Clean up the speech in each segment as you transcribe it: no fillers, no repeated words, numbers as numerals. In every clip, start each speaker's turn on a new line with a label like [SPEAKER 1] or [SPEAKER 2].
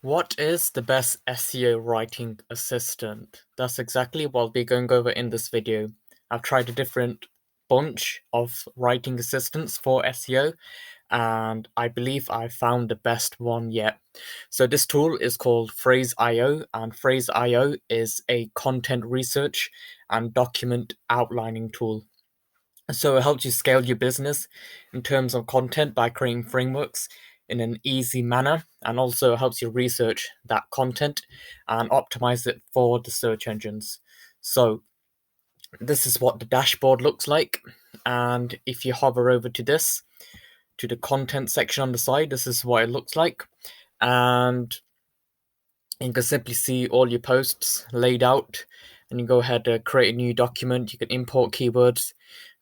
[SPEAKER 1] What is the best SEO writing assistant? That's exactly what we're going over in this video. I've tried a different bunch of writing assistants for SEO, and I believe I found the best one yet. So this tool is called Phrase.io, and Phrase.io is a content research and document outlining tool. So it helps you scale your business in terms of content by creating frameworks in an easy manner, and also helps you research that content and optimize it for the search engines. So this is what the dashboard looks like. And if you hover over to this, to the content section on the side, this is what it looks like. And you can simply see all your posts laid out, and you go ahead and create a new document. You can import keywords,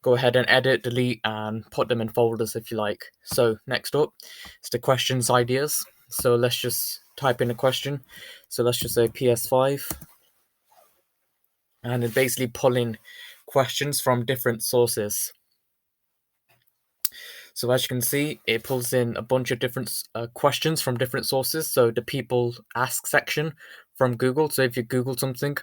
[SPEAKER 1] go ahead and edit, delete, and put them in folders if you like. So next up is the questions ideas. So let's just type in a question. So let's just say PS5, and then basically pull in questions from different sources. So as you can see, it pulls in a bunch of different questions from different sources. So the people ask section from Google. So if you Google something,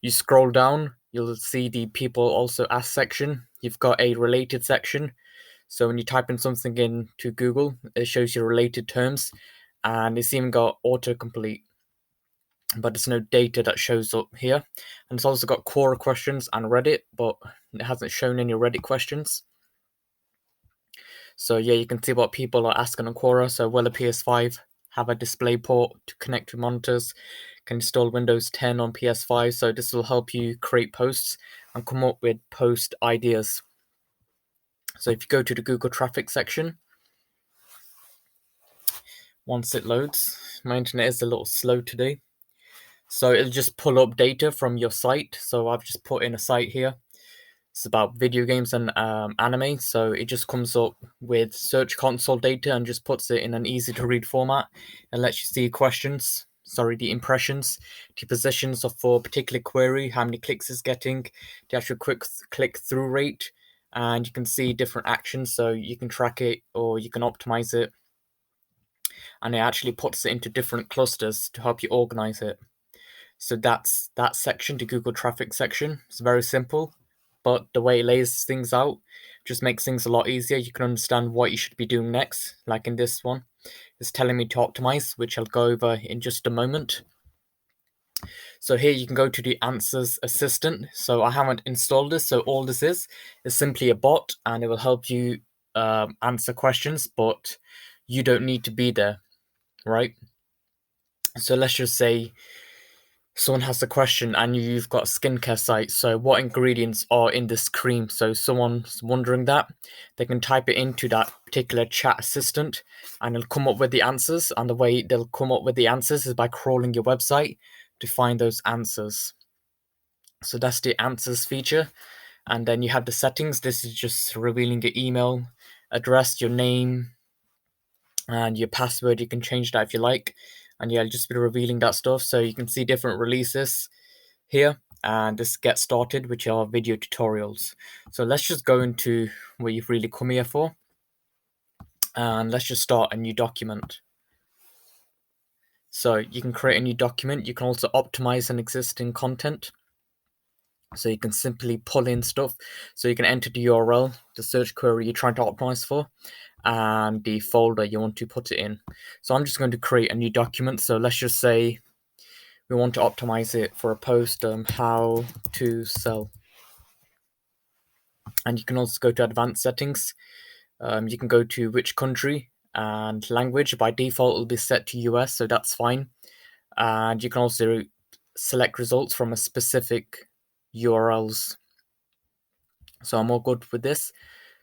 [SPEAKER 1] you scroll down, you'll see the people also ask section. You've got a related section. So when you type in something into Google, it shows you related terms, and it's even got autocomplete, but there's no data that shows up here. And it's also got Quora questions and Reddit, but it hasn't shown any Reddit questions. So yeah, you can see what people are asking on Quora. So will a PS5 have a display port to connect to monitors? Can install Windows 10 on PS5? So this will help you create posts and come up with post ideas. So if you go to the Google traffic section, once it loads, my internet is a little slow today. So it'll just pull up data from your site. So I've just put in a site here. It's about video games and anime, so it just comes up with Search Console data and just puts it in an easy to read format and lets you see the impressions, the positions of for a particular query, how many clicks it's getting, the actual quick click through rate, and you can see different actions, so you can track it or you can optimize it, and it actually puts it into different clusters to help you organize it. So that's that section, the Google traffic section. It's very simple, but the way it lays things out just makes things a lot easier. You can understand what you should be doing next. Like in this one, it's telling me to optimize, which I'll go over in just a moment. So here you can go to the Answers Assistant. So I haven't installed this, so all this is simply a bot, and it will help you answer questions, but you don't need to be there, right? So let's just say someone has a question and you've got a skincare site. So what ingredients are in this cream? So someone's wondering that. They can type it into that particular chat assistant and it'll come up with the answers. And the way they'll come up with the answers is by crawling your website to find those answers. So that's the answers feature. And then you have the settings. This is just revealing your email address, your name, and your password. You can change that if you like. And yeah, I'll just be revealing that stuff. So you can see different releases here, and this get started, which are video tutorials. So let's just go into what you've really come here for, and let's just start a new document. So you can create a new document. You can also optimize an existing content. So you can simply pull in stuff. So you can enter the URL, the search query you're trying to optimize for, and the folder you want to put it in. So I'm just going to create a new document. So let's just say we want to optimize it for a post, how to sell. And you can also go to advanced settings. You can go to which country and language. By default, it'll be set to US, so that's fine. And you can also select results from a specific URLs. So I'm all good with this.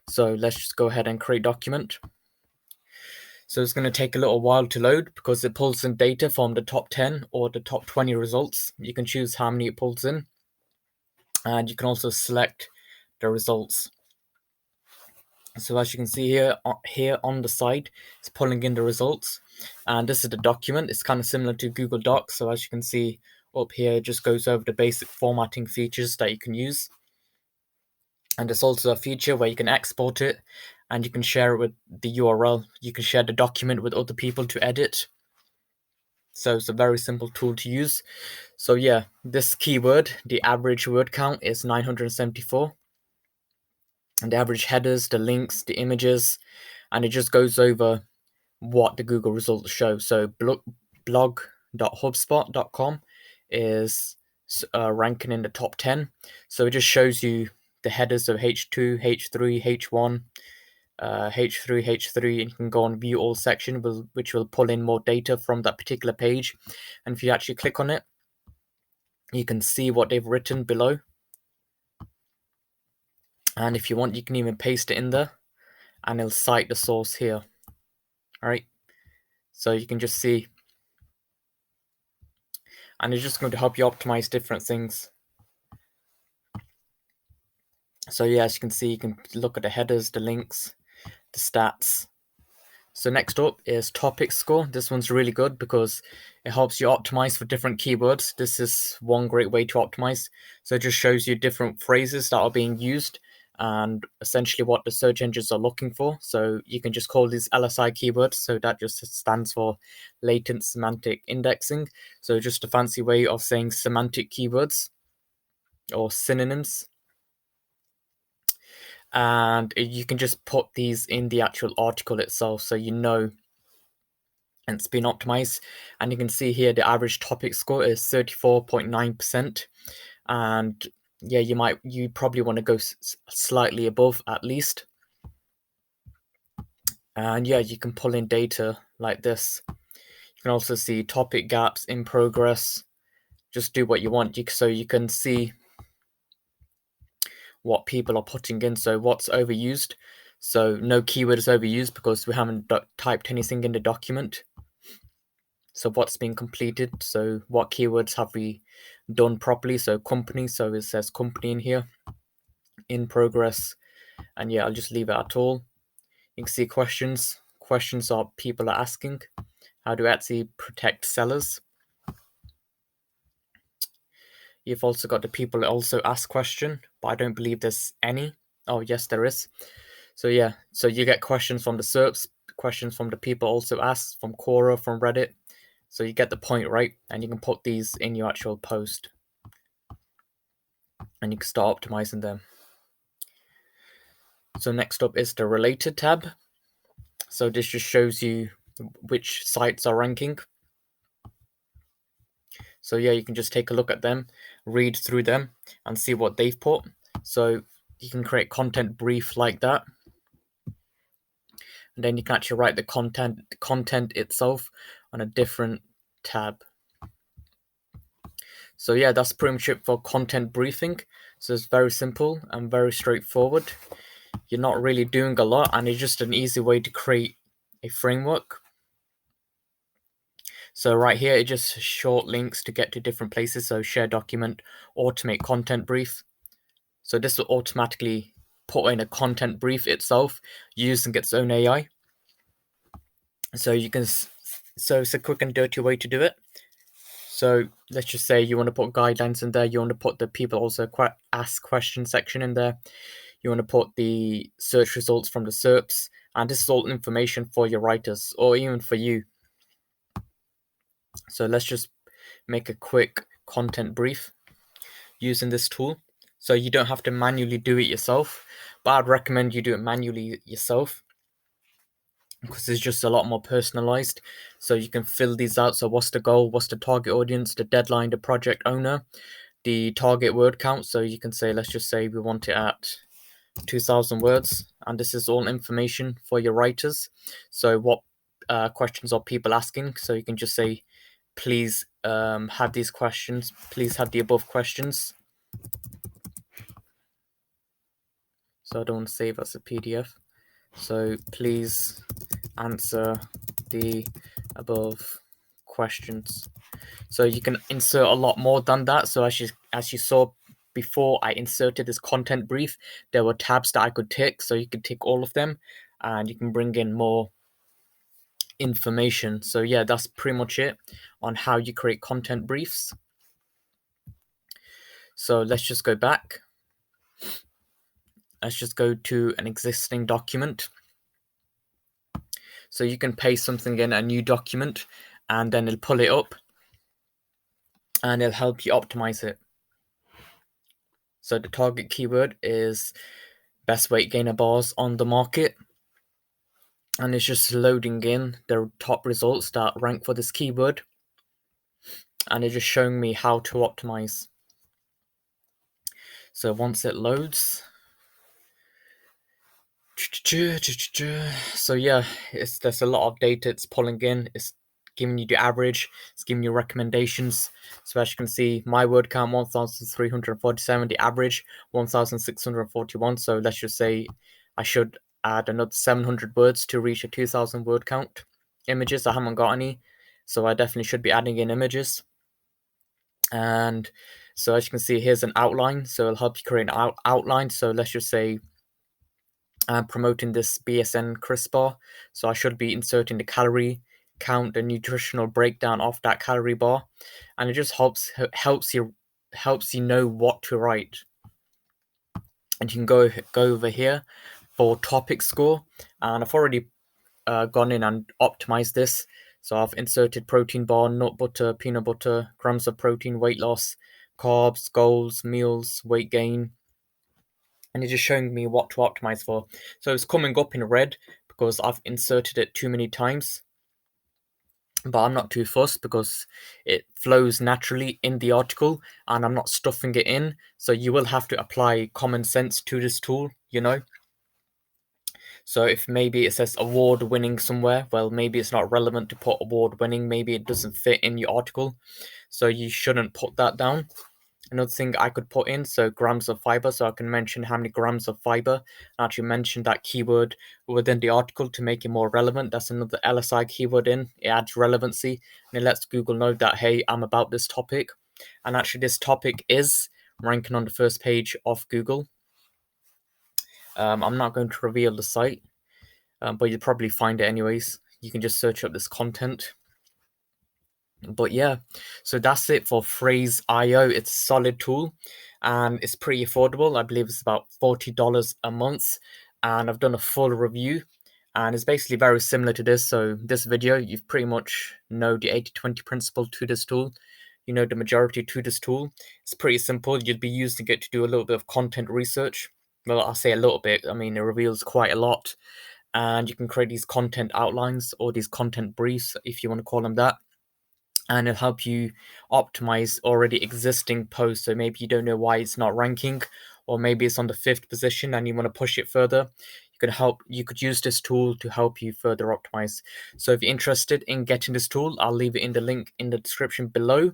[SPEAKER 1] So let's just go ahead and create document. So it's going to take a little while to load because it pulls in data from the top 10 or the top 20 results. You can choose how many it pulls in. And you can also select the results. So as you can see here on the side, it's pulling in the results. And this is the document. It's kind of similar to Google Docs. So as you can see up here, it just goes over the basic formatting features that you can use. And there's also a feature where you can export it and you can share it with the URL. You can share the document with other people to edit. So it's a very simple tool to use. So yeah, this keyword, the average word count is 974. And the average headers, the links, the images, and it just goes over what the Google results show. So blog.hubspot.com is ranking in the top 10. So it just shows you the headers of H2, H3, H1, H3, H3, and you can go on view all section, which will pull in more data from that particular page. And if you actually click on it, you can see what they've written below. And if you want, you can even paste it in there, and it'll cite the source here. All right. So you can just see, and it's just going to help you optimize different things. So yeah, as you can see, you can look at the headers, the links, the stats. So next up is topic score. This one's really good because it helps you optimize for different keywords. This is one great way to optimize. So it just shows you different phrases that are being used and essentially what the search engines are looking for. So you can just call these LSI keywords. So that just stands for latent semantic indexing. So just a fancy way of saying semantic keywords or synonyms. And you can just put these in the actual article itself, so you know it's been optimized. And you can see here the average topic score is 34.9%. And yeah, you probably want to go slightly above at least. And yeah, you can pull in data like this. You can also see topic gaps, in progress. Just do what you want. So you can see what people are putting in. So what's overused. So no keyword is overused because we haven't typed anything in the document. So what's been completed. So what keywords have we done properly. So company. So it says company in here. In progress. And yeah, I'll just leave it at all. You can see questions. Questions are people are asking. How do I actually protect sellers? You've also got the people that also ask question, but I don't believe there's any. Oh, yes, there is. So yeah, so you get questions from the SERPs, questions from the people also asked, from Quora, from Reddit. So you get the point, right? And you can put these in your actual post. And you can start optimizing them. So next up is the related tab. So this just shows you which sites are ranking. So yeah, you can just take a look at them, read through them, and see what they've put. So you can create content brief like that. And then you can actually write the content itself on a different tab. So yeah, that's pretty much it for content briefing. So it's very simple and very straightforward. You're not really doing a lot, and it's just an easy way to create a framework. So right here, it's just short links to get to different places. So share document, automate content brief. So this will automatically put in a content brief itself using its own AI. So you can, so it's a quick and dirty way to do it. So let's just say you want to put guidelines in there. You want to put the people also ask question section in there. You want to put the search results from the SERPs. And this is all information for your writers or even for you. So let's just make a quick content brief using this tool. So you don't have to manually do it yourself, but I'd recommend you do it manually yourself because it's just a lot more personalized. So you can fill these out. So what's the goal? What's the target audience? The deadline, the project owner, the target word count. So you can say, let's just say we want it at 2,000 words. And this is all information for your writers. So what questions are people asking? So you can just say, please have these questions. Please have the above questions. So I don't want to save as a PDF. So please answer the above questions. So you can insert a lot more than that. So as you saw before I inserted this content brief, there were tabs that I could tick. So you could tick all of them and you can bring in more information. So yeah, that's pretty much it on how you create content briefs. So let's just go back. Let's just go to an existing document. So you can paste something in a new document and then it'll pull it up and it'll help you optimize it. So the target keyword is best weight gainer bars on the market, and it's just loading in the top results that rank for this keyword, and it's just showing me how to optimize. So once it loads, so yeah, there's a lot of data it's pulling in. It's giving you the average, it's giving you recommendations. So as you can see, my word count 1,347, the average 1,641. So let's just say I should add another 700 words to reach a 2,000 word count. Images, I haven't got any, so I definitely should be adding in images. And so as you can see, here's an outline, so it'll help you create an outline. So let's just say I'm promoting this BSN crisp bar, so I should be inserting the calorie count, the nutritional breakdown of that calorie bar, and it just helps you know what to write. And you can go over here for topic score, and I've already gone in and optimized this. So I've inserted protein bar, nut butter, peanut butter, grams of protein, weight loss, carbs, goals, meals, weight gain, and it's just showing me what to optimize for. So it's coming up in red because I've inserted it too many times, but I'm not too fussed because it flows naturally in the article and I'm not stuffing it in. So you will have to apply common sense to this tool, you know. So if maybe it says award winning somewhere, well, maybe it's not relevant to put award winning, maybe it doesn't fit in your article, so you shouldn't put that down. Another thing I could put in, so grams of fiber, so I can mention how many grams of fiber, actually mention that keyword within the article to make it more relevant. That's another LSI keyword in, it adds relevancy, and it lets Google know that, hey, I'm about this topic, and actually this topic is ranking on the first page of Google. I'm not going to reveal the site, but you'll probably find it anyways. You can just search up this content. But yeah, so that's it for Phrase.io. It's a solid tool and it's pretty affordable. I believe it's about $40 a month, and I've done a full review and it's basically very similar to this. So this video, you've pretty much know the 80-20 principle to this tool. You know the majority to this tool. It's pretty simple. You'd be using it to do a little bit of content research. Well, I'll say a little bit. I mean, it reveals quite a lot. And you can create these content outlines or these content briefs, if you want to call them that. And it'll help you optimize already existing posts. So maybe you don't know why it's not ranking, or maybe it's on the 5th position and you want to push it further. You could use this tool to help you further optimize. So if you're interested in getting this tool, I'll leave it in the link in the description below.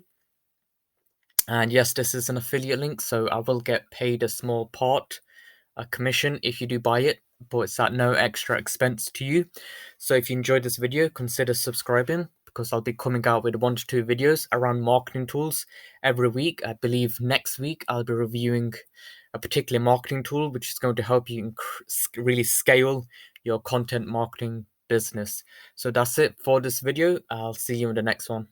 [SPEAKER 1] And yes, this is an affiliate link, so I will get paid a small part, a commission, if you do buy it, but it's at no extra expense to you. So if you enjoyed this video, consider subscribing, because I'll be coming out with 1 to 2 videos around marketing tools every week. I believe next week I'll be reviewing a particular marketing tool which is going to help you really scale your content marketing business. So that's it for this video. I'll see you in the next one.